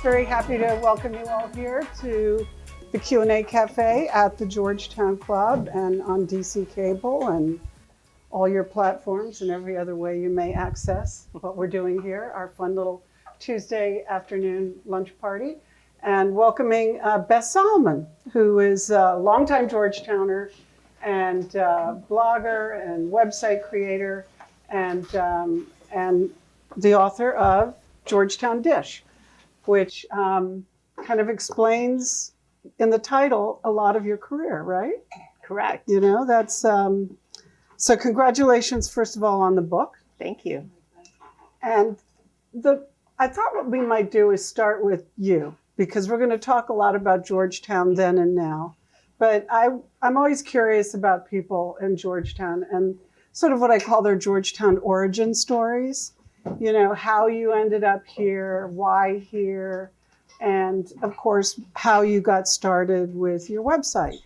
Very happy to welcome you all here to the Q&A Cafe at the Georgetown Club and on DC Cable and all your platforms and every other way you may access what we're doing here, our fun little Tuesday afternoon lunch party. And welcoming Beth Solomon, who is a longtime Georgetowner and blogger and website creator and the author of Georgetown Dish, which kind of explains in the title a lot of your career, right? Correct. You know, that's so congratulations, first of all, on the book. Thank you. And I thought what we might do is start with you, because we're going to talk a lot about Georgetown then and now. But I'm always curious about people in Georgetown and sort of what I call their Georgetown origin stories. You know, how you ended up here, why here, and of course, how you got started with your website.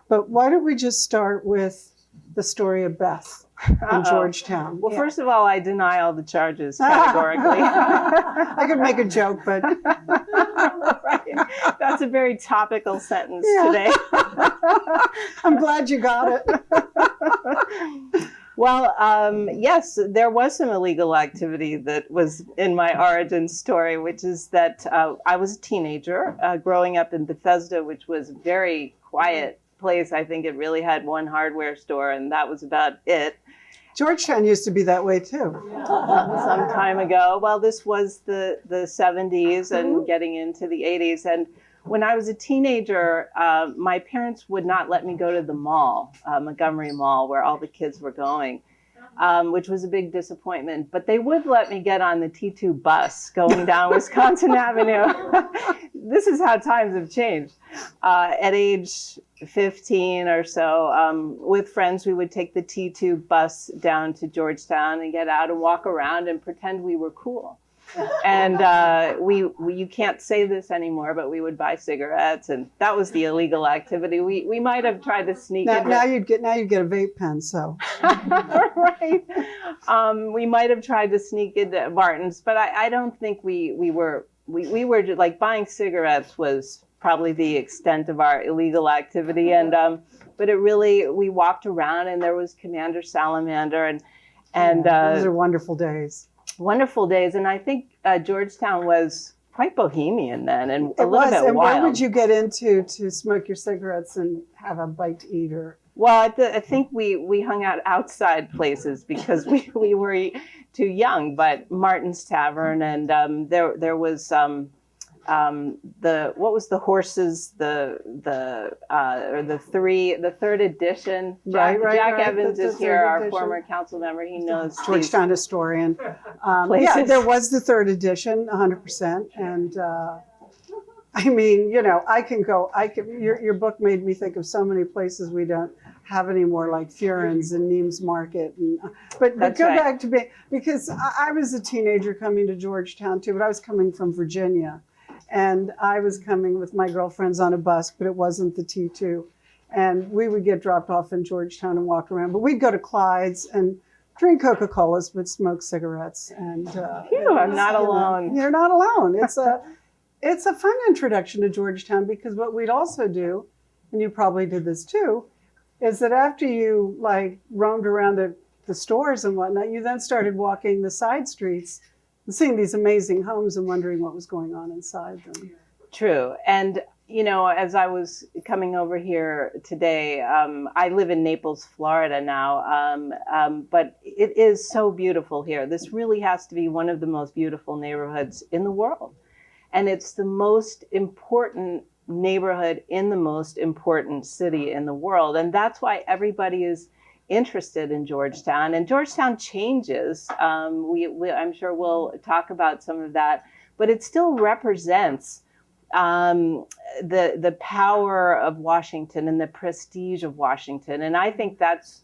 But why don't we just start with the story of Beth in Georgetown? Well, first of all, I deny all the charges categorically. I could make a joke, but... Right. That's a very topical sentence today. I'm glad you got it. Well, yes, there was some illegal activity that was in my origin story, which is that I was a teenager growing up in Bethesda, which was a very quiet place. I think it really had one hardware store, and that was about it. Georgetown used to be that way too. Some time ago. Well, this was the 70s and getting into the 80s. And when I was a teenager, my parents would not let me go to the mall, Montgomery Mall, where all the kids were going, which was a big disappointment. But they would let me get on the T2 bus going down Wisconsin Avenue. This is how times have changed. At age 15 or so, with friends, we would take the T2 bus down to Georgetown and get out and walk around and pretend we were cool. And you can't say this anymore, but we would buy cigarettes, and that was the illegal activity. We might have tried to sneak in. Now you'd get a vape pen, so. Right. We might have tried to sneak into Martin's, but I don't think we were just, like, buying cigarettes was probably the extent of our illegal activity. And but it really, we walked around, and there was Commander Salamander, and those are wonderful days. Wonderful days. And I think Georgetown was quite bohemian then, and a little bit and wild. Where would you get into to smoke your cigarettes and have a bite to eat? Or? Well, I think we hung out outside places because we were too young. But Martin's Tavern, and there was what was the horses, the third edition. Jack Evans is here, our former council member. He knows Georgetown historian. Yeah, there was the third edition, 100%. And I mean, you know, your book made me think of so many places we don't have anymore, like Furin's and Nemes Market. But go back to me, because I was a teenager coming to Georgetown too, but I was coming from Virginia. And I was coming with my girlfriends on a bus, but it wasn't the T2. And we would get dropped off in Georgetown and walk around. But we'd go to Clyde's and drink Coca-Colas, but smoke cigarettes. And I'm not alone. You're not alone. It's a fun introduction to Georgetown, because what we'd also do, and you probably did this too, is that after you like roamed around the stores and whatnot, you then started walking the side streets and seeing these amazing homes and wondering what was going on inside them. True. And, you know, as I was coming over here today, I live in Naples, Florida now, but it is so beautiful here. This really has to be one of the most beautiful neighborhoods in the world. And it's the most important neighborhood in the most important city in the world. And that's why everybody is interested in Georgetown, and Georgetown changes. I'm sure we'll talk about some of that, but it still represents the power of Washington and the prestige of Washington. And I think that's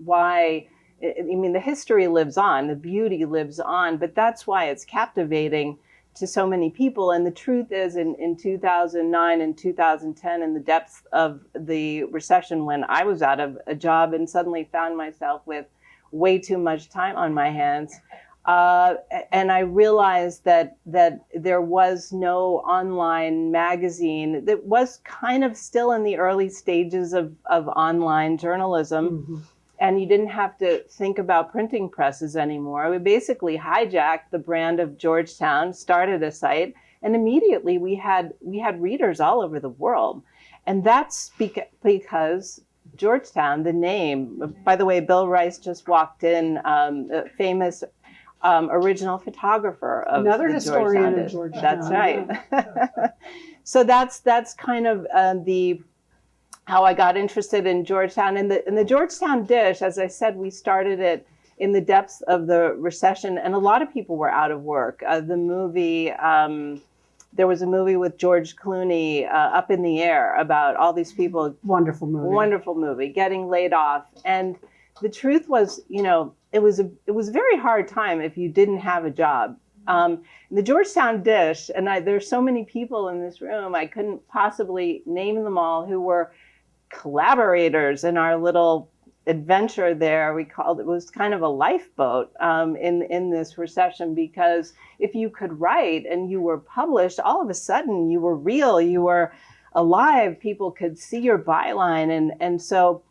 why, I mean, the history lives on, the beauty lives on, but that's why it's captivating to so many people. And the truth is, in 2009 and 2010, in the depths of the recession, when I was out of a job and suddenly found myself with way too much time on my hands, And I realized that there was no online magazine that was kind of still in the early stages of online journalism. Mm-hmm. And you didn't have to think about printing presses anymore. We basically hijacked the brand of Georgetown, started a site, and immediately we had readers all over the world. And that's because Georgetown, the name, by the way, Bill Rice just walked in, a famous original photographer of another the historian of Georgetown. Georgetown. That's right. So that's kind of how I got interested in Georgetown. And the Georgetown dish, as I said, we started it in the depths of the recession, and a lot of people were out of work. The movie, there was a movie with George Clooney, Up in the Air, about all these people. Wonderful movie, getting laid off. And the truth was, it was a very hard time if you didn't have a job. The Georgetown dish, and there's so many people in this room, I couldn't possibly name them all, who were collaborators in our little adventure there. It was kind of a lifeboat in this recession, because if you could write and you were published, all of a sudden you were real, you were alive, people could see your byline. And so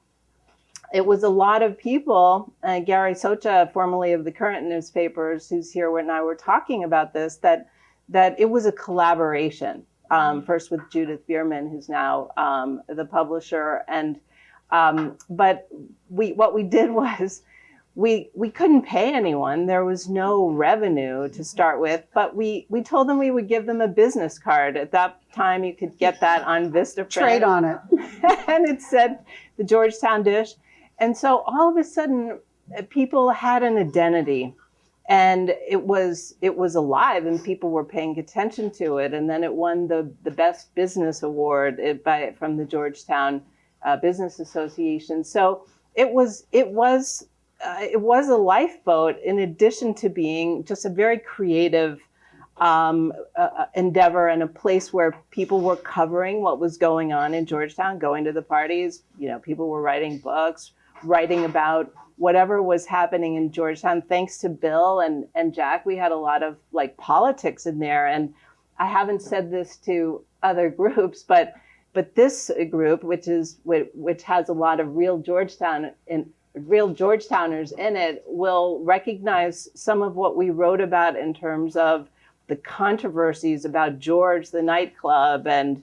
it was a lot of people, Gary Socha, formerly of the Current newspapers, who's here and I were talking about this, that it was a collaboration, first with Judith Bierman, who's now the publisher. And but what we did was we couldn't pay anyone. There was no revenue to start with, but we told them we would give them a business card. At that time, you could get that on Vistaprint. Trade on it. And it said the Georgetown dish. And so all of a sudden, people had an identity, and it was alive, and people were paying attention to it. And then it won the Best Business Award from the Georgetown Business Association. So it was a lifeboat, in addition to being just a very creative endeavor, and a place where people were covering what was going on in Georgetown, going to the parties. People were writing books, writing about whatever was happening in Georgetown. Thanks to Bill and Jack, we had a lot of politics in there. And I haven't said this to other groups, but this group, which has a lot of real Georgetowners in it, will recognize some of what we wrote about in terms of the controversies about George, the nightclub, and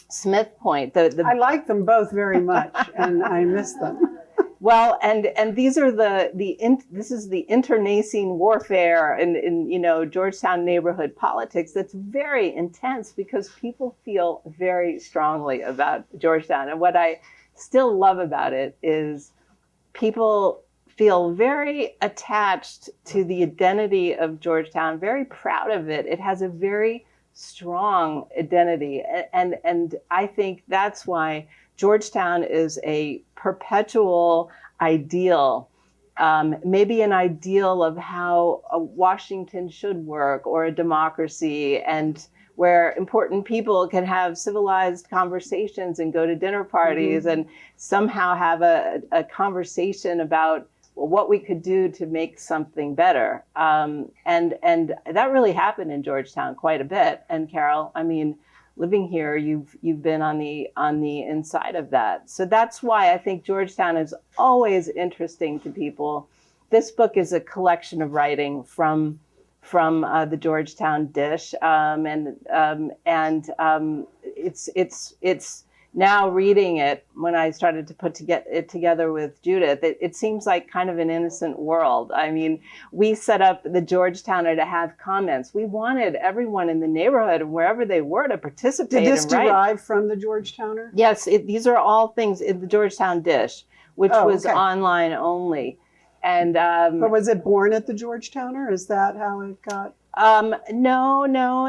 Smith Point. I like them both very much, and I miss them. Well, and these are this is the internecine warfare in Georgetown neighborhood politics that's very intense, because people feel very strongly about Georgetown. And what I still love about it is people feel very attached to the identity of Georgetown, very proud of it. It has a very strong identity. And I think that's why Georgetown is a perpetual ideal, maybe an ideal of how a Washington should work, or a democracy, and where important people can have civilized conversations and go to dinner parties, and somehow have a conversation about what we could do to make something better. And that really happened in Georgetown quite a bit. And Carol, I mean, living here, you've been on the inside of that. So that's why I think Georgetown is always interesting to people. This book is a collection of writing from the Georgetown dish, and it's now, reading it, when I started to put it together with Judith, it seems like kind of an innocent world. I mean, we set up the Georgetowner to have comments. We wanted everyone in the neighborhood, wherever they were, to participate. Did this and write. derive from the Georgetowner? Yes, these are all things in the Georgetown dish, which was online only. And but was it born at the Georgetowner? Is that how it got? No.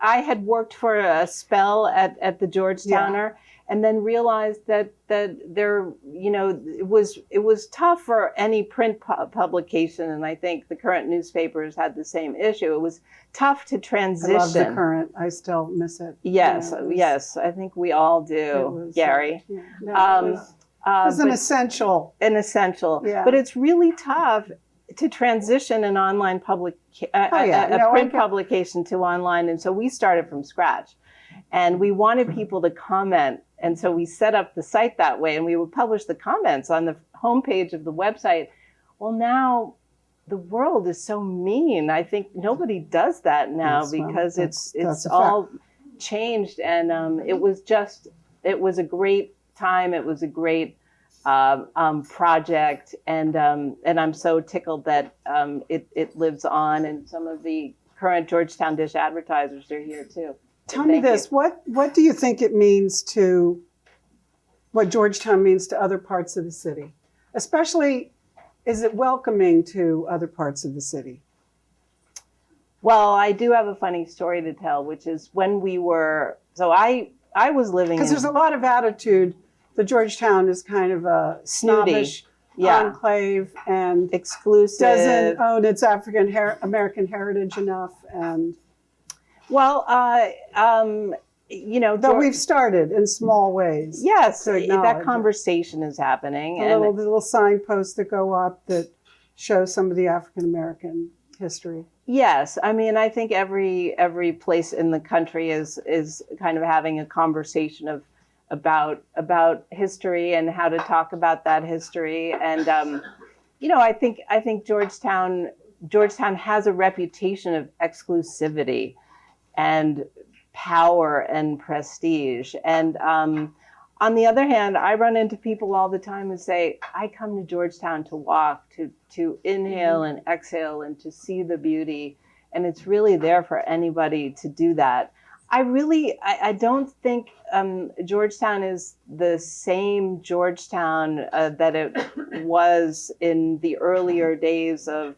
I had worked for a spell at the Georgetowner. Yeah. And then realized that there, it was tough for any print publication, and I think the Current newspapers had the same issue. It was tough to transition. I love the Current. I still miss it. Yes, yes, I think we all do, Gary. It's an essential. An essential. Yeah. But it's really tough to transition an online print publication to online. And so we started from scratch. And we wanted people to comment. And so we set up the site that way. And we would publish the comments on the homepage of the website. Well, now the world is so mean. I think nobody does that now because it's all changed. And it was a great time. It was a great project. And I'm so tickled that it lives on. And some of the current Georgetown Dish advertisers are here too. Tell me this, what do you think it means to, what Georgetown means to other parts of the city? Especially, is it welcoming to other parts of the city? Well, I do have a funny story to tell, which is when we were, so I was living because there's a lot of attitude that Georgetown is kind of a snobbish enclave and exclusive, doesn't own its African American heritage enough. And well, though we've started in small ways. Yes, that conversation is happening. And the little signposts that go up that show some of the African American history. Yes, I mean, I think every place in the country is kind of having a conversation about history and how to talk about that history. And I think Georgetown has a reputation of exclusivity and power and prestige. And on the other hand, I run into people all the time who say, I come to Georgetown to walk, to inhale and exhale and to see the beauty. And it's really there for anybody to do that. I don't think Georgetown is the same Georgetown that it was in the earlier days of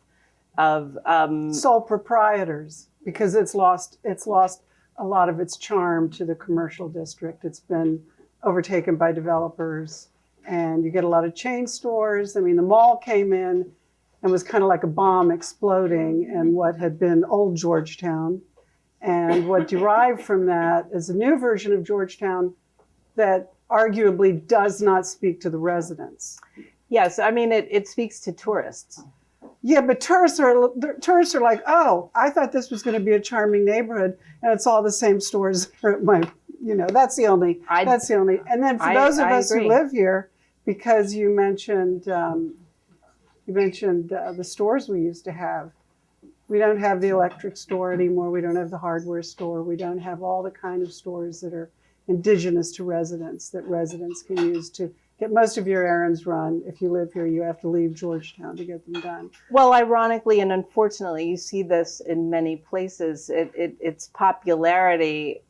sole proprietors, because it's lost a lot of its charm to the commercial district. It's been overtaken by developers, and you get a lot of chain stores. I mean, the mall came in and was kind of like a bomb exploding in what had been old Georgetown. And what derived from that is a new version of Georgetown that arguably does not speak to the residents. Yes, I mean, it speaks to tourists. Yeah, but tourists are like, oh, I thought this was going to be a charming neighborhood, and it's all the same stores. That's the only. And then for those of us who live here, because you mentioned the stores we used to have. We don't have the electric store anymore. We don't have the hardware store. We don't have all the kind of stores that are indigenous to residents that residents can use to get most of your errands run. If you live here, you have to leave Georgetown to get them done. Well, ironically and unfortunately, you see this in many places. Its popularity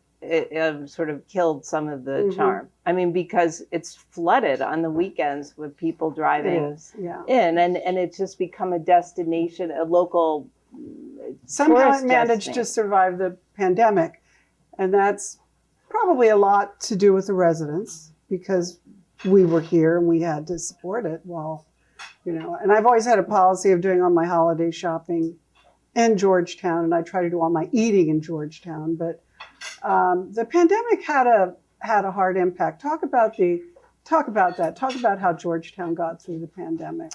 sort of killed some of the charm. I mean, because it's flooded on the weekends with people driving in, and it's just become a destination, a local. Somehow it managed to survive the pandemic, and that's probably a lot to do with the residents, because we were here and we had to support it and I've always had a policy of doing all my holiday shopping in Georgetown, and I try to do all my eating in Georgetown, but the pandemic had a hard impact. Talk about that. Talk about how Georgetown got through the pandemic.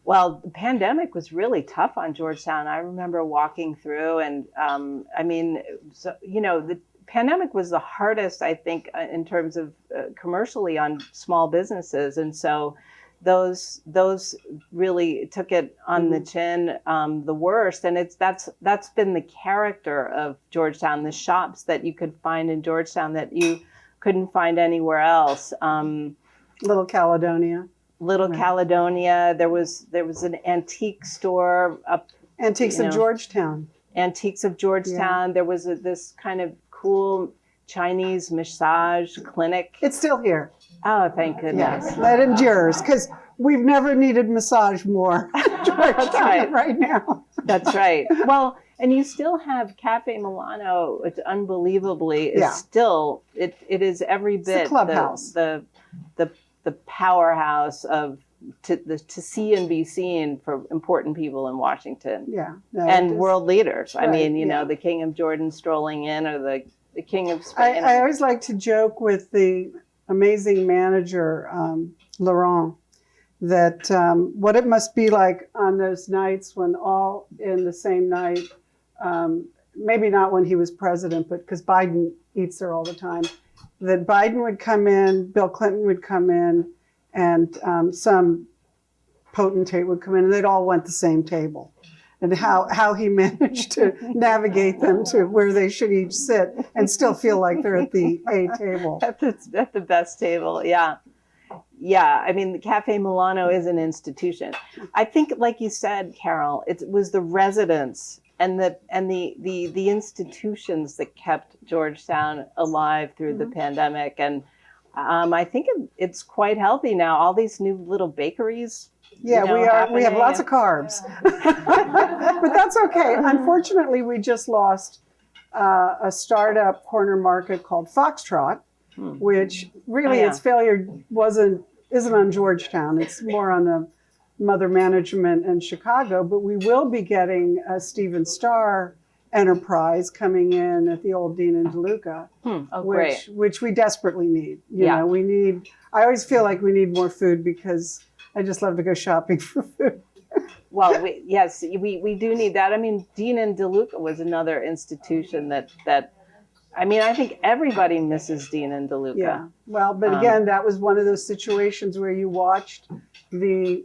Well, the pandemic was really tough on Georgetown. I remember walking through, and the pandemic was the hardest, I think, in terms of commercially on small businesses, and so those really took it on the chin the worst. And that's been the character of Georgetown. The shops that you could find in Georgetown that you couldn't find anywhere else. Little Caledonia. Caledonia. There was an antique store up. Antiques of Georgetown. Antiques of Georgetown. Yeah. There was this kind of cool Chinese massage clinic. It's still here. Oh, thank goodness. Yeah, that endures, because we've never needed massage more. That's right. Right now. That's right. Well, and you still have Cafe Milano, which unbelievably is still, it is every bit it's the clubhouse. The powerhouse of to see and be seen for important people in Washington. Yeah. And world leaders. Right, I mean, the King of Jordan strolling in, or the King of Spain. I always like to joke with the amazing manager, Laurent, that what it must be like on those nights when all in the same night, maybe not when he was president, but because Biden eats there all the time, that Biden would come in, Bill Clinton would come in, and some potentate would come in, and they'd all want the same table. And how he managed to navigate them to where they should each sit and still feel like they're at the A table. At the best table, yeah. Yeah, I mean, the Cafe Milano is an institution. I think, like you said, Carol, it was the residents and the institutions that kept Georgetown alive through the pandemic. And I think it's quite healthy now. All these new little bakeries. Yeah, we have lots of carbs, but that's okay. Unfortunately, we just lost a startup corner market called Foxtrot, which really its failure isn't on Georgetown. It's more on the Mother Management in Chicago. But we will be getting a Stephen Starr enterprise coming in at the old Dean and DeLuca, which we desperately need. You know, we need. I always feel like we need more food because I just love to go shopping for food. Well, we do need that. I mean, Dean and DeLuca was another institution that I mean, I think everybody misses Dean and DeLuca. Yeah. Well, but again, that was one of those situations where you watched the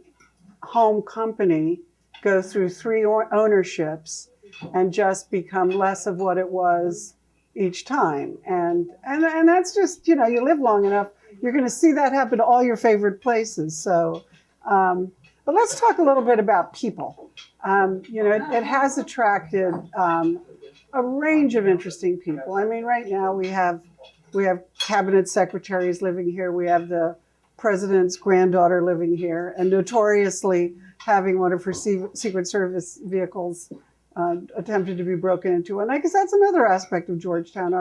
home company go through 3 ownerships and just become less of what it was each time. And that's just, you know, you live long enough, you're going to see that happen to all your favorite places. So, but let's talk a little bit about people. You know, it has attracted a range of interesting people. I mean, right now we have cabinet secretaries living here. We have the president's granddaughter living here, and notoriously having one of her Secret Service vehicles attempted to be broken into. And I guess that's another aspect of Georgetown.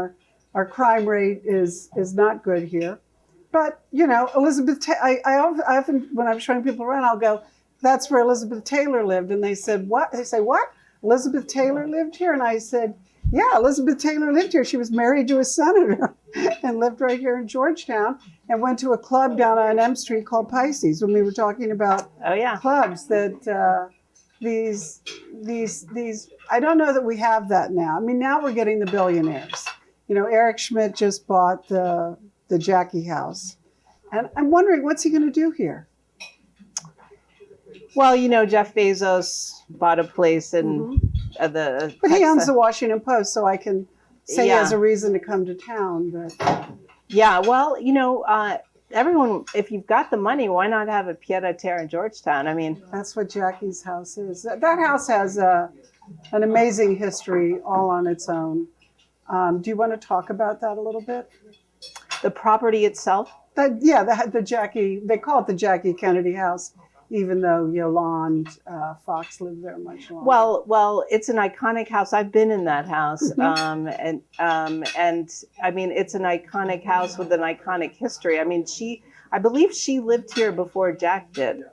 Our crime rate is not good here. But, you know, I often, when I'm showing people around, I'll go, that's where Elizabeth Taylor lived. And they said, what? They say, what? Elizabeth Taylor lived here? And I said, yeah, Elizabeth Taylor lived here. She was married to a senator and lived right here in Georgetown and went to a club down on M Street called Pisces when we were talking about clubs that these, I don't know that we have that now. I mean, now we're getting the billionaires. You know, Eric Schmidt just bought the Jackie House. And I'm wondering, what's he going to do here? Well, you know, Jeff Bezos bought a place in the... But he owns the Washington Post, so I can say he has a reason to come to town. But yeah, well, you know, everyone, if you've got the money, why not have a pied-à-terre in Georgetown? I mean... That's what Jackie's house is. That house has an amazing history all on its own. Do you want to talk about that a little bit? The property itself? The Jackie, they call it the Jackie Kennedy House, even though Yolande Fox lived there much longer. Well, it's an iconic house. I've been in that house, and I mean, it's an iconic house with an iconic history. I mean, I believe she lived here before Jack did.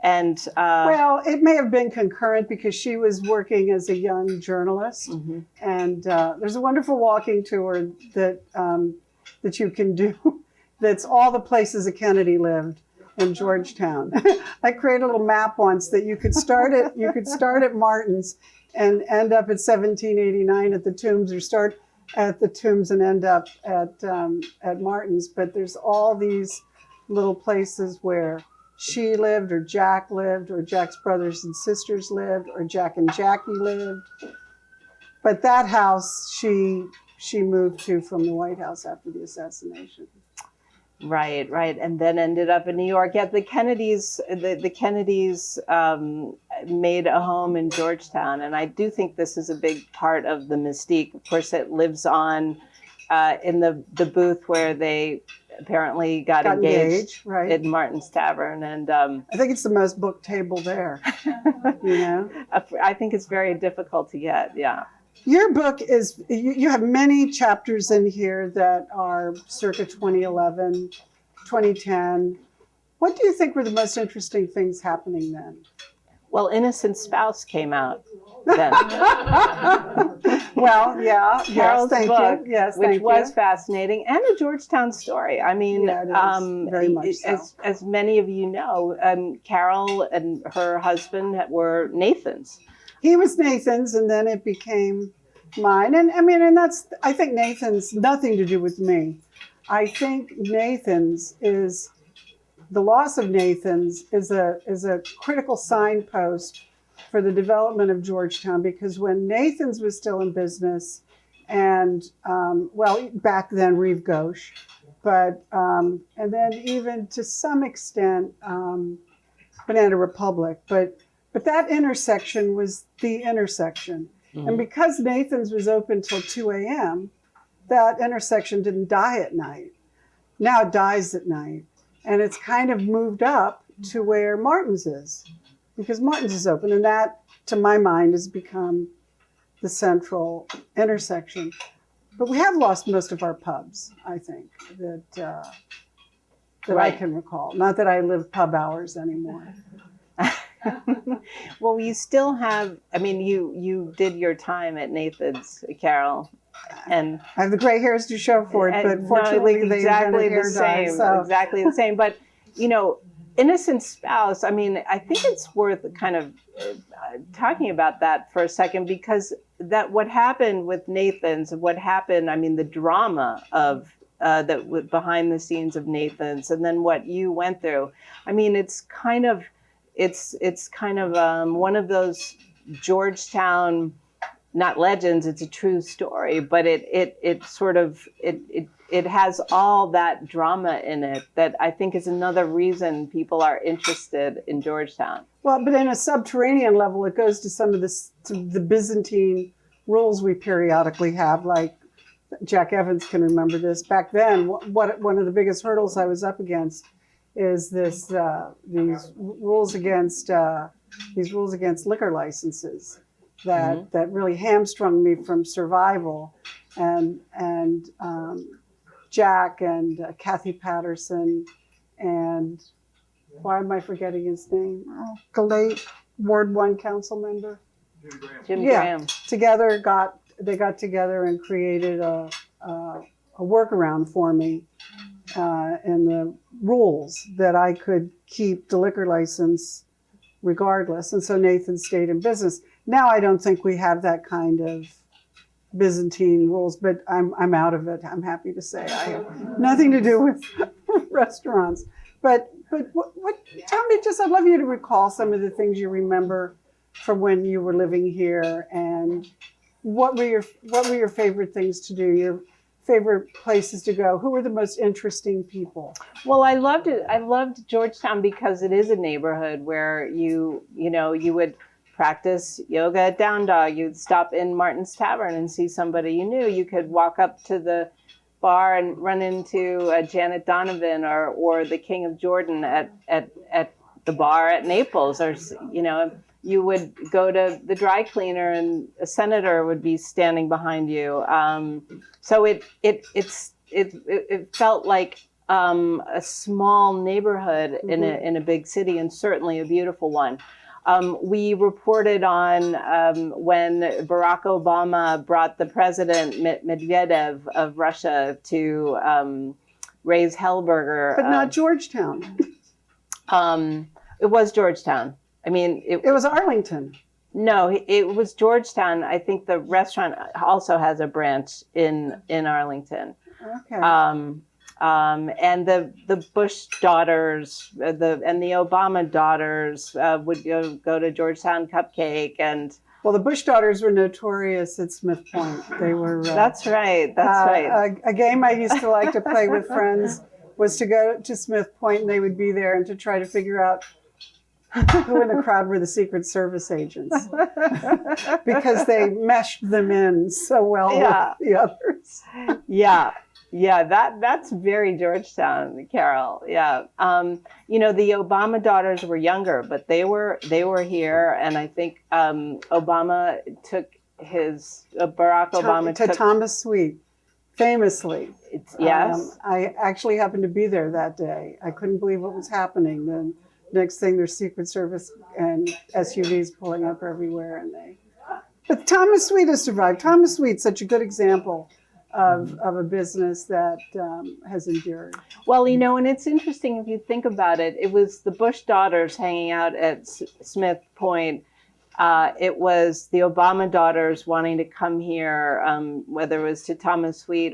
And well, it may have been concurrent because she was working as a young journalist, and there's a wonderful walking tour that you can do. That's all the places that Kennedy lived in Georgetown. I created a little map once that you could start at Martin's and end up at 1789 at the Tombs, or start at the Tombs and end up at Martin's. But there's all these little places where she lived, or Jack lived, or Jack's brothers and sisters lived, or Jack and Jackie lived. But that house she moved to from the White House after the assassination. Right, and then ended up in New York. Yeah, the Kennedys, made a home in Georgetown, and I do think this is a big part of the mystique. Of course, it lives on in the booth where they apparently got engaged right in Martin's Tavern, and I think it's the most booked table there. You know, I think it's very difficult to get. Yeah. Your book is, you have many chapters in here that are circa 2011, 2010. What do you think were the most interesting things happening then? Well, Innocent Spouse came out then. Well, yeah. Carol's book, Yes, which was fascinating, and a Georgetown story. I mean, Yeah, it is. Very much so. as many of you know, Carol and her husband were Nathans. He was Nathan's, and then it became mine. And I mean, and I think Nathan's nothing to do with me. I think Nathan's is, the loss of Nathan's is a critical signpost for the development of Georgetown, because when Nathan's was still in business, and well, back then Reeve Ghosh, but and then even to some extent Banana Republic, but that intersection was the intersection. Mm-hmm. And because Nathan's was open till 2 a.m., that intersection didn't die at night. Now it dies at night. And it's kind of moved up to where Martin's is, because Martin's is open. And that, to my mind, has become the central intersection. But we have lost most of our pubs, I think, that right. I can recall. Not that I live pub hours anymore. Well, you still have, I mean, you did your time at Nathan's, Carol. And I have the gray hairs to show for it, but fortunately they exactly hair the same. dye, so. Exactly the same. But, you know, Innocent Spouse, I mean, I think it's worth kind of talking about that for a second, because that what happened with Nathan's, what happened, I mean, the drama of that behind the scenes of Nathan's, and then what you went through. I mean, it's kind of one of those Georgetown, not legends, it's a true story, but it sort of has all that drama in it that I think is another reason people are interested in Georgetown. Well, but in a subterranean level, it goes to some of the Byzantine rules we periodically have, like Jack Evans can remember this. Back then, one of the biggest hurdles I was up against is these rules against liquor licenses that really hamstrung me from survival, and Jack and Kathy Patterson, and why am I forgetting his name? The late Ward 1 council member, Jim Graham. They got together and created a workaround for me in the rules that I could keep the liquor license regardless. And so Nathan stayed in business. Now I don't think we have that kind of Byzantine rules, but I'm out of it. I'm happy to say I have nothing to do with restaurants. But what tell me, just I'd love you to recall some of the things you remember from when you were living here, and what were your favorite things to do, your favorite places to go? Who were the most interesting people? Well, I loved it. I loved Georgetown because it is a neighborhood where you would practice yoga at Down Dog. You'd stop in Martin's Tavern and see somebody you knew. You could walk up to the bar and run into Janet Donovan or the King of Jordan at the bar at Naples, or you would go to the dry cleaner and a senator would be standing behind you. So it felt like a small neighborhood in a big city, and certainly a beautiful one. We reported on when Barack Obama brought the president Medvedev of Russia to raise Hellburger. But not Georgetown. It was Georgetown. I mean, it was Arlington. No, it was Georgetown. I think the restaurant also has a branch in Arlington. Okay. And the Bush daughters and the Obama daughters would go to Georgetown Cupcake, and well, the Bush daughters were notorious at Smith Point. They were. That's right. That's right. A game I used to like to play with friends was to go to Smith Point, and they would be there, and to try to figure out who in the crowd were the Secret Service agents, because they meshed them in so well with the others. Yeah, that's very Georgetown, Carol. Yeah, the Obama daughters were younger, but they were here, and I think Obama took Barack Obama to Thomas Sweet, famously. Yes, I actually happened to be there that day. I couldn't believe what was happening. next thing there's Secret Service and SUVs pulling up everywhere. But Thomas Sweet has survived. Thomas Sweet's such a good example of a business that has endured. Well, and it's interesting if you think about it. It was the Bush daughters hanging out at Smith Point. It was the Obama daughters wanting to come here, whether it was to Thomas Sweet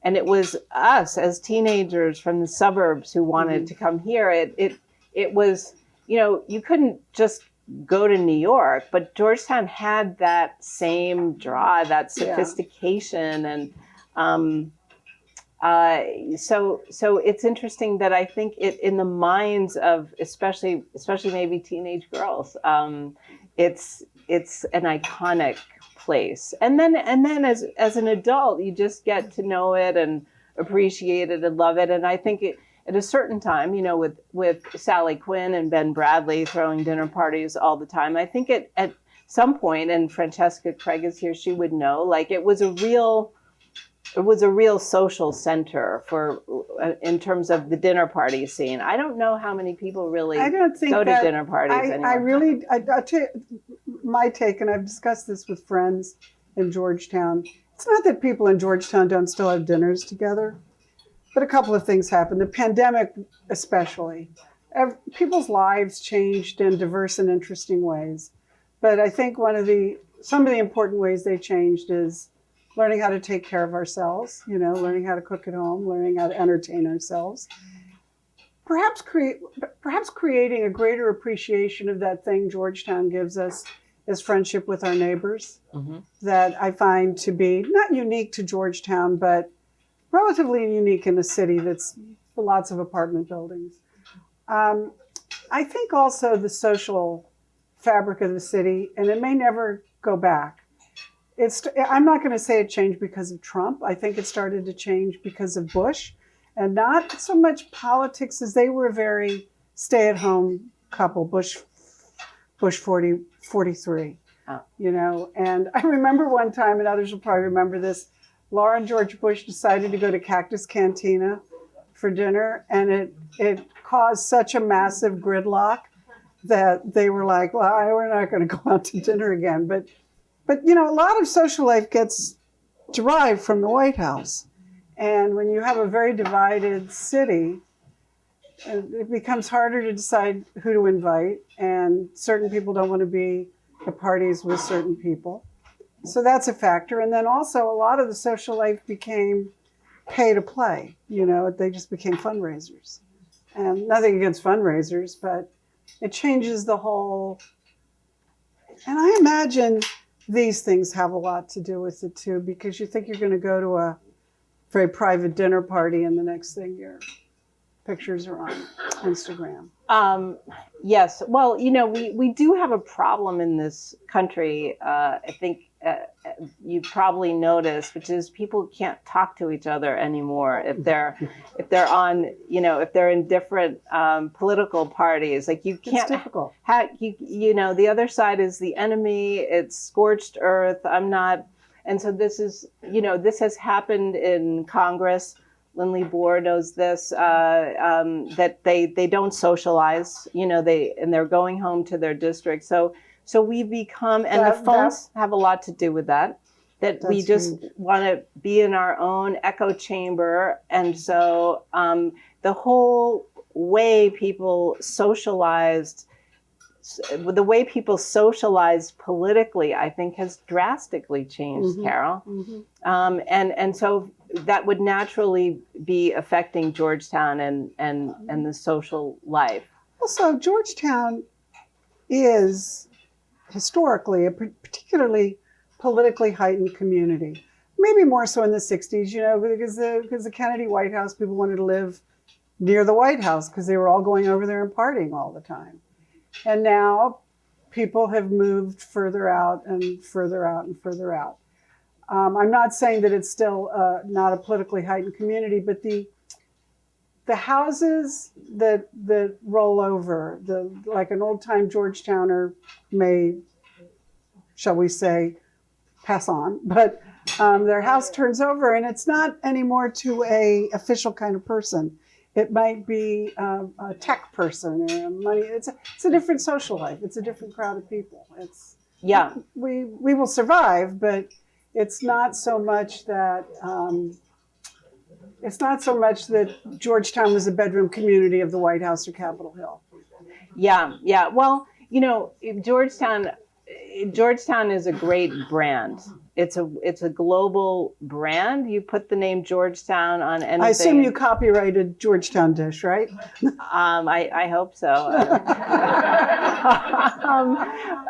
and it was us as teenagers from the suburbs who wanted to come here. It was, you couldn't just go to New York, but Georgetown had that same draw, that sophistication, and so it's interesting that I think it in the minds of especially maybe teenage girls, it's an iconic place, and then as an adult you just get to know it and appreciate it and love it. And I think at a certain time, with Sally Quinn and Ben Bradley throwing dinner parties all the time, I think at some point, and Francesca Craig is here, she would know, like it was a real social center for in terms of the dinner party scene. I don't know how many people really go to dinner parties anymore. I'll tell you my take, and I've discussed this with friends in Georgetown. It's not that people in Georgetown don't still have dinners together, but a couple of things happened. The pandemic especially. People's lives changed in diverse and interesting ways. But I think some of the important ways they changed is learning how to take care of ourselves, learning how to cook at home, learning how to entertain ourselves. Perhaps creating a greater appreciation of that thing Georgetown gives us is friendship with our neighbors, that I find to be not unique to Georgetown, but relatively unique in a city that's lots of apartment buildings. I think also the social fabric of the city, and it may never go back. I'm not going to say it changed because of Trump. I think it started to change because of Bush, and not so much politics, as they were a very stay-at-home couple, Bush 43, And I remember one time, and others will probably remember this, Laura and George Bush decided to go to Cactus Cantina for dinner, and it caused such a massive gridlock that they were like, well, we're not going to go out to dinner again. But a lot of social life gets derived from the White House. And when you have a very divided city, it becomes harder to decide who to invite. And certain people don't want to be at parties with certain people. So that's a factor. And then also a lot of the social life became pay to play. They just became fundraisers. And nothing against fundraisers, but it changes the whole. And I imagine these things have a lot to do with it too, because you think you're going to go to a very private dinner party and the next thing your pictures are on Instagram. Yes. Well, we do have a problem in this country. I think you probably noticed, which is people can't talk to each other anymore if they're on, if they're in different political parties. Like you can't. It's difficult. The other side is the enemy. It's scorched earth. I'm not. And so this is, this has happened in Congress. Lindley Bohr knows this, that they don't socialize, and they're going home to their district. So we become, and the phones have a lot to do with that we just want to be in our own echo chamber. And so the whole way people socialized, the way people socialized politically, I think has drastically changed, Carol. And so that would naturally be affecting Georgetown and the social life. Also, Georgetown is historically a particularly politically heightened community. Maybe more so in the 60s, because the Kennedy White House, people wanted to live near the White House because they were all going over there and partying all the time. And now people have moved further out and further out and further out. I'm not saying that it's still not a politically heightened community, but the houses that roll over, like an old-time Georgetowner may, shall we say, pass on, but their house turns over, and it's not anymore to a official kind of person. It might be a tech person or money. It's a different social life. It's a different crowd of people. Yeah. We will survive, but it's not so much that Georgetown was a bedroom community of the White House or Capitol Hill. Yeah, yeah. Well, Georgetown is a great brand. It's a global brand. You put the name Georgetown on anything. I assume you copyrighted Georgetown Dish, right? I hope so.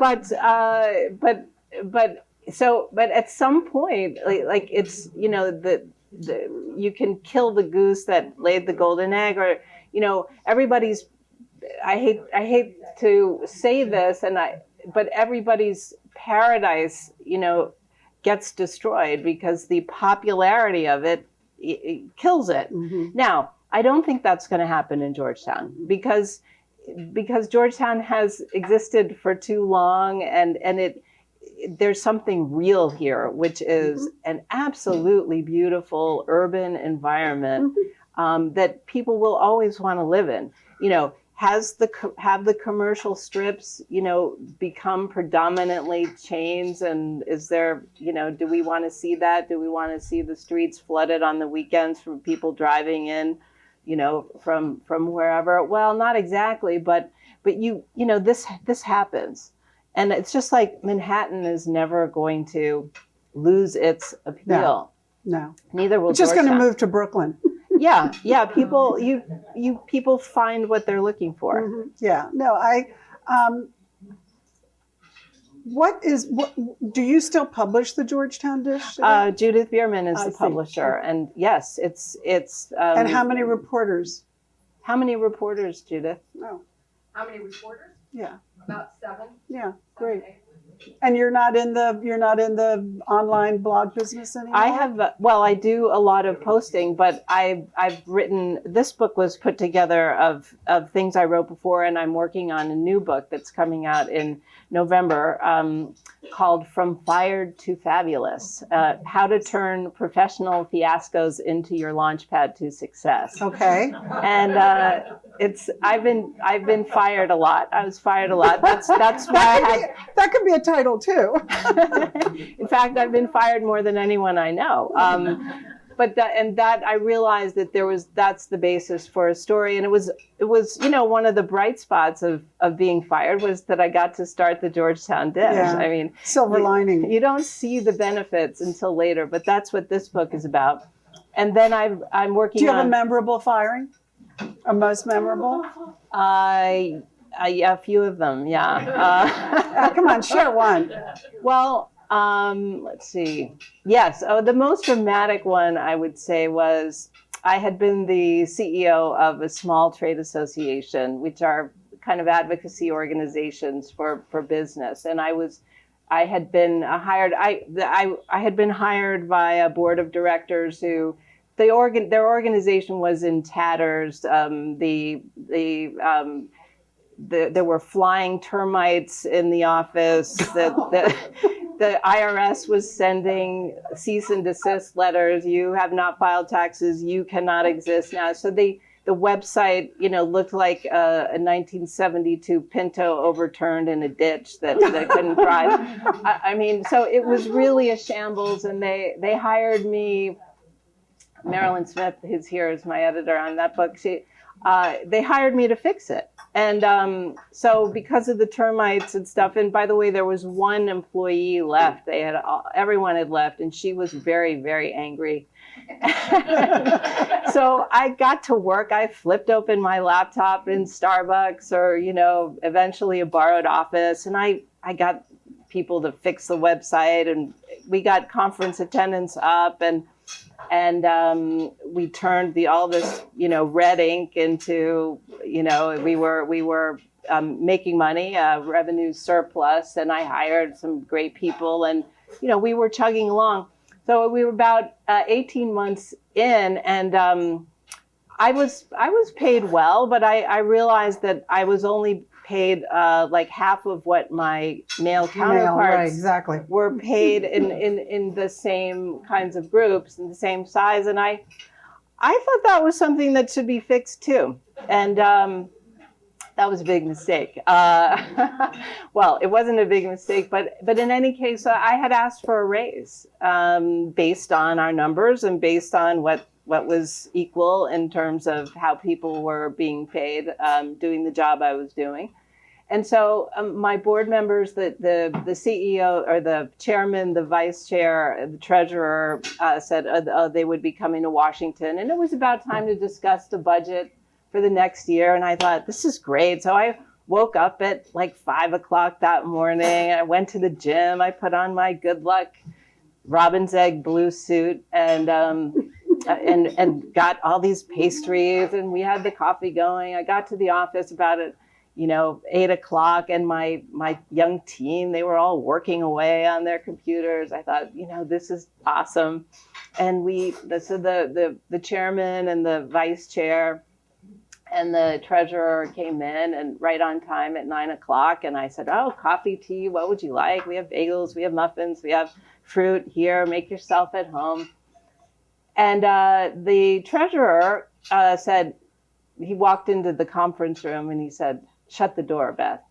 But at some point, like it's you can kill the goose that laid the golden egg, or everybody's. I hate to say this, but everybody's paradise, gets destroyed because the popularity of it kills it. Mm-hmm. Now, I don't think that's going to happen in Georgetown because Georgetown has existed for too long, and there's something real here, which is an absolutely beautiful urban environment that people will always want to live in. Have the commercial strips, become predominantly chains? And is there, do we want to see that? Do we want to see the streets flooded on the weekends from people driving in, from wherever? Well, not exactly, but this happens. And it's just like Manhattan is never going to lose its appeal. No. Neither will It's just going to Georgetown. move to Brooklyn. Yeah. People, people find what they're looking for. Mm-hmm. Yeah. No, what do you still publish the Georgetown Dish? Judith Bierman is the publisher, and yes, it's. And how many reporters? How many reporters, Judith? Oh. How many reporters? Yeah. About 7. Yeah, great. And you're not in the online blog business anymore? I have, I do a lot of posting, but I've written, this book was put together of things I wrote before, and I'm working on a new book that's coming out in November called From Fired to Fabulous, How to Turn Professional Fiascos into Your Launchpad to Success. Okay. And I've been fired a lot. I was fired a lot. That's why that could be a title too. In fact, I've been fired more than anyone I know. But I realized that that's the basis for a story. And it was one of the bright spots of being fired was that I got to start the Georgetown Dish. Yeah. I mean, silver lining. You don't see the benefits until later, but that's what this book is about. And then I'm working on. Do you have a memorable firing? A most memorable? Yeah, a few of them, yeah. Come on, share one. Well, let's see. Yes, the most dramatic one I would say was I had been the CEO of a small trade association, which are kind of advocacy organizations for business, and I had been hired. I had been hired by a board of directors who. Their organization was in tatters. There were flying termites in the office. The IRS was sending cease and desist letters. You have not filed taxes. You cannot exist now. So the website, looked like a 1972 Pinto overturned in a ditch that couldn't drive. I mean, so it was really a shambles. And they hired me. Marilyn Smith, who's here, is my editor on that book. They hired me to fix it. And so because of the termites and stuff, and by the way, there was one employee left. Everyone had left, and she was very, very angry. So I got to work. I flipped open my laptop in Starbucks or, eventually a borrowed office, and I got people to fix the website, and we got conference attendance up, and we turned all this, red ink into, we were making money, revenue surplus, and I hired some great people, and, we were chugging along. So we were about 18 months in, and I was paid well, but I realized that I was only paid like half of what my male counterparts were paid in the same kinds of groups and the same size. And I thought that was something that should be fixed too. And that was a big mistake. Well, it wasn't a big mistake, but in any case, I had asked for a raise based on our numbers and based on what was equal in terms of how people were being paid doing the job I was doing. And so my board members, the CEO or the chairman, the vice chair, the treasurer said they would be coming to Washington. And it was about time to discuss the budget for the next year. And I thought, this is great. So I woke up at like 5 o'clock that morning. I went to the gym. I put on my good luck robin's egg blue suit and got all these pastries. And we had the coffee going. I got to the office about 8 o'clock, and my young team, they were all working away on their computers. I thought, this is awesome. And so the chairman and the vice chair and the treasurer came in and right on time at 9 o'clock. And I said, oh, coffee, tea, what would you like? We have bagels, we have muffins, we have fruit here, make yourself at home. And the treasurer said, he walked into the conference room and he said, shut the door, Beth.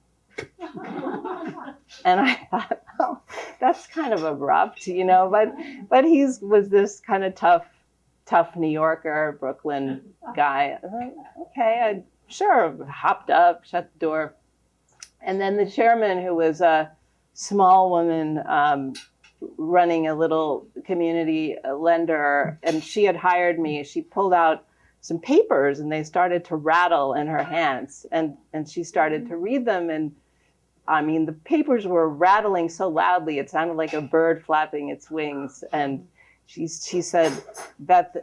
And I thought, oh, that's kind of abrupt, but he was this kind of tough New Yorker, Brooklyn guy. I was like, okay, I sure hopped up, shut the door. And then the chairman, who was a small woman running a little community lender, and she had hired me, she pulled out some papers and they started to rattle in her hands, and she started to read them. And I mean, the papers were rattling so loudly, it sounded like a bird flapping its wings. And she said, Beth,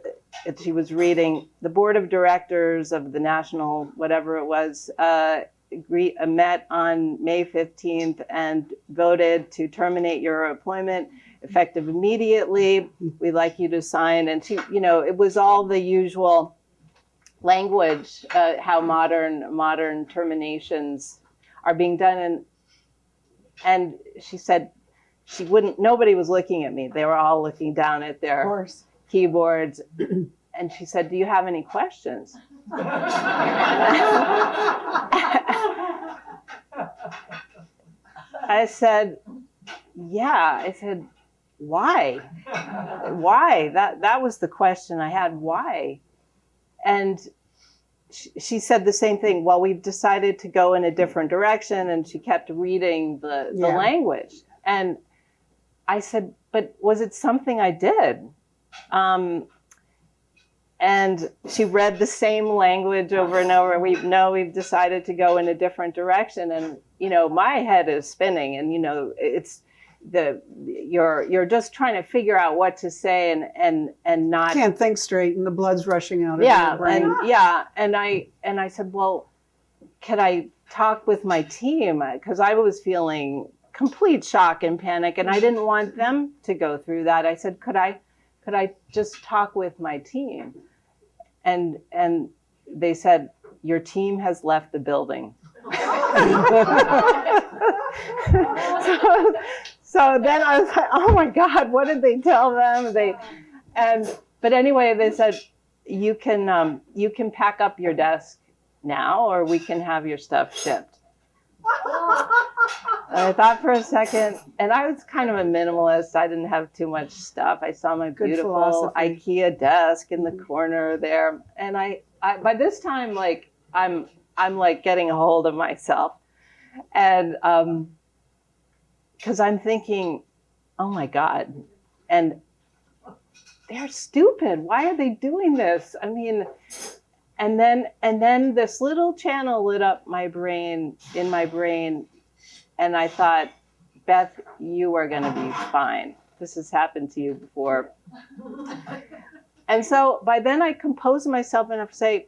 she was reading, the board of directors of the national, whatever it was, met on May 15th and voted to terminate your employment effective immediately. We'd like you to sign. And she, it was all the usual language, how modern terminations are being done. And she said nobody was looking at me. They were all looking down at their keyboards. And she said, do you have any questions? I said, yeah. I said, why? Why? That was the question I had. Why? And she said the same thing. Well, we've decided to go in a different direction. And she kept reading the language. And I said, but was it something I did? And she read the same language over and over. We've decided to go in a different direction. And, my head is spinning, and, it's you're just trying to figure out what to say and not. Can't think straight, and the blood's rushing out of your brain. And I said, well, can I talk with my team? Because I was feeling complete shock and panic, and I didn't want them to go through that. I said, could I just talk with my team? And they said, your team has left the building. So then I was like, oh my God, what did they tell them? But anyway, they said, you can pack up your desk now, or we can have your stuff shipped. And I thought for a second, and I was kind of a minimalist. I didn't have too much stuff. I saw my beautiful IKEA desk in the corner there. And I by this time, like, I'm like getting a hold of myself. And because I'm thinking, oh my God, and they're stupid. Why are they doing this? I mean, and then this little channel lit up in my brain. And I thought, Beth, you are going to be fine. This has happened to you before. And so by then I composed myself enough to say,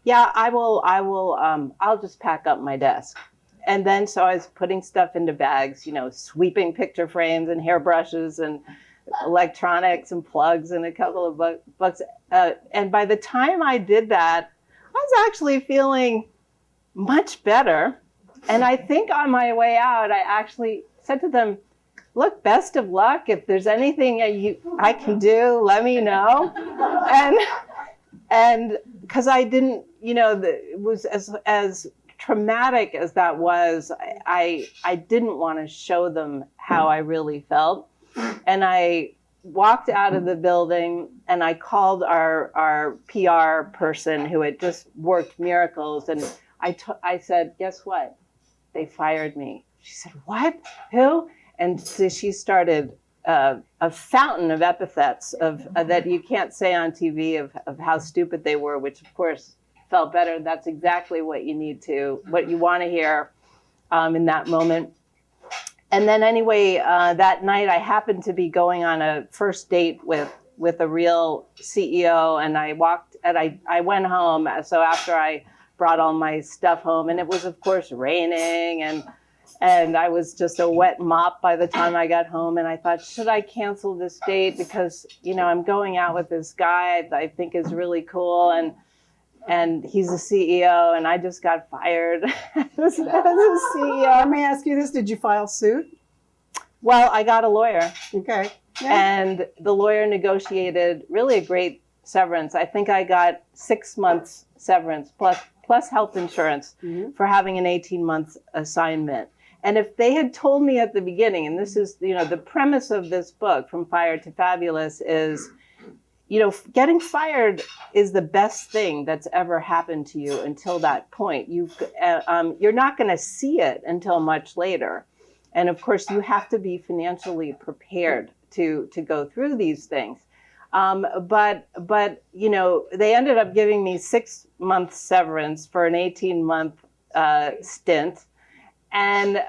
yeah, I'll just pack up my desk. And then so I was putting stuff into bags, sweeping picture frames and hairbrushes and electronics and plugs and a couple of books. And by the time I did that, I was actually feeling much better. And I think on my way out, I actually said to them, look, best of luck. If there's anything I can do, let me know. And because I didn't, it was as traumatic as that was, I didn't want to show them how I really felt. And I walked out of the building and I called our PR person who had just worked miracles. And I said, guess what? They fired me. She said, what? Who? And so she started a fountain of epithets that you can't say on TV of how stupid they were, which of course felt better. That's exactly what you want to hear in that moment. And then anyway, that night I happened to be going on a first date with a real CEO, and I went home. So after I brought all my stuff home, and it was of course raining, and I was just a wet mop by the time I got home. And I thought, should I cancel this date because I'm going out with this guy I think is really cool, and he's a CEO, and I just got fired as a CEO. Let me ask you this: did you file suit? Well, I got a lawyer. Okay. Yeah. And the lawyer negotiated really a great severance. I think I got 6 months severance plus health insurance for having an 18-month assignment. And if they had told me at the beginning, and this is, the premise of this book, From Fired to Fabulous, is, getting fired is the best thing that's ever happened to you until that point. You're not going to see it until much later. And of course, you have to be financially prepared to go through these things. But they ended up giving me 6 months severance for an 18-month stint. And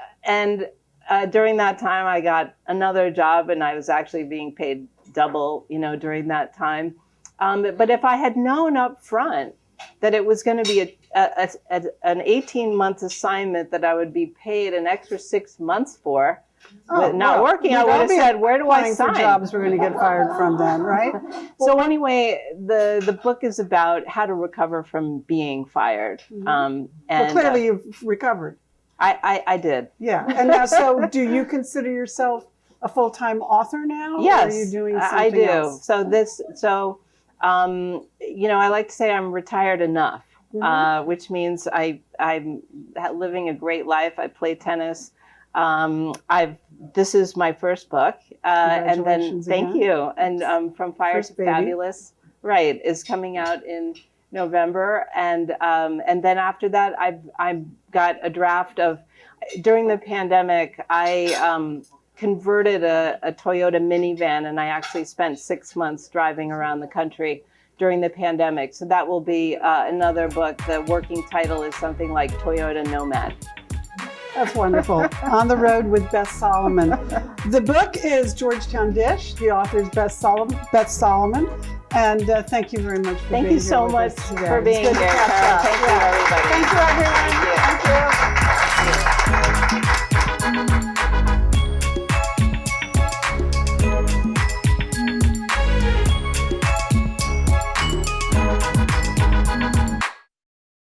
during that time, I got another job, and I was actually being paid double, during that time. But if I had known up front that it was going to be an 18-month assignment that I would be paid an extra 6 months for, not working, I would have said, where do I sign? For jobs we're going to get fired from then, right? So anyway, the book is about how to recover from being fired. Well, clearly you've recovered. I did. Yeah. And now, so do you consider yourself a full-time author now? Yes, or are you doing something I do. else? I like to say I'm retired enough, which means I'm living a great life. I play tennis. This is my first book, and then thank you. And From Fire to Fabulous, right, is coming out in November, and then after that, I've got a draft of. During the pandemic, I converted a Toyota minivan, and I actually spent 6 months driving around the country during the pandemic. So that will be another book. The working title is something like Toyota Nomad. That's wonderful. On the Road with Beth Solomon. The book is Georgetown Dish. The author is Beth Solomon. And thank you very much for being here. Thank you so much for being here, Karen. Thank you, everybody. Thank you, everyone. Thank you.